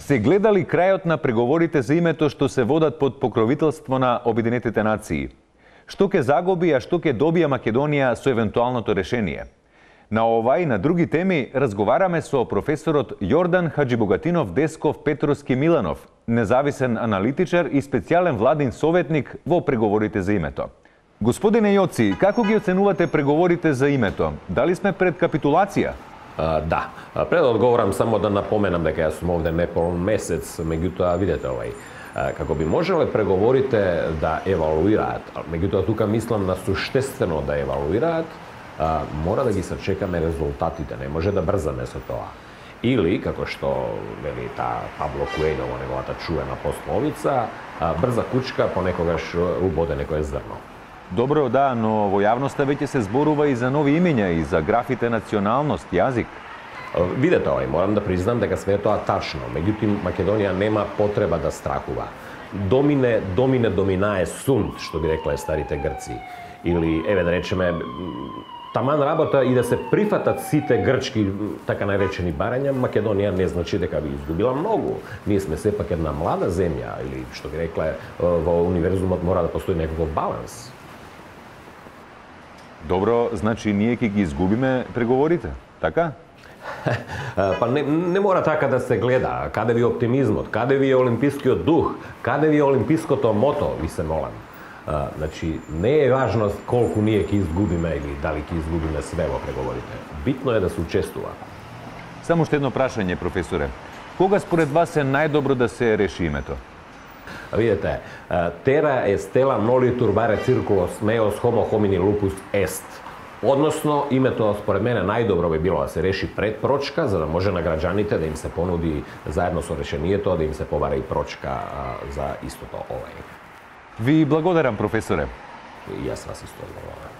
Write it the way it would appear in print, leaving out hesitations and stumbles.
Се гледали крајот на преговорите за името што се водат под покровителство на Обединетите нации? Што ќе загуби, а што ќе добија Македонија со евентуалното решение? На ова и на други теми разговараме со професорот Јордан Хаджибогатинов Десков Петровски Миланов, независен аналитичар и специјален владин советник во преговорите за името. Господине Јоци, како ги оценувате преговорите за името? Дали сме пред капитулација? Да. Пред да одговорам, само да напоменам дека јас сум овде неполн месец, меѓутоа видете како би можеле преговорите да евалуираат, меѓутоа тука мислам на суштествено да евалуираат, мора да ги сачекаме резултатите, не може да брзаме со тоа. Или, како што вели Пабло Куејдо во неговата чувена пословица, брза кучка понекогаш убоде некое зрно. Добро, да, но во јавноста веќе се зборува и за нови имења, и за графите националност, јазик. Видете, морам да признам дека све тоа тачно, меѓутоа Македонија нема потреба да страхува. Доминае сунт, што би рекле старите Грци. Или, еве да речеме, таман работа и да се прифатат сите грчки, така наречени барања, Македонија не значи дека би изгубила многу. Ние сме сепак една млада земја, или што би рекле, во универзумот мора да постои некаков баланс. Добро, значи ние ќе ги изгубиме преговорите, така? Па не мора така да се гледа. Каде ви оптимизмот? Каде ви олимпискиот дух? Каде ви олимпиското мото, ви се молам? Значи, не е важно колку ние ќе изгубиме или дали ќе изгубиме све во преговорите. Битно е да се учествува. Само што едно прашање, професоре. Кога според вас е најдобро да се реши името? Видете, тера е стела нолитур баре циркулос меос homo homini lupus est. Односно, името според мене најдобро би било да се реши пред прочка, за да може на граѓаните да им се понуди заедно со решението да им се побара и прочка за истото овај. Ви благодарам, професоре. И јас вас исто благодарам.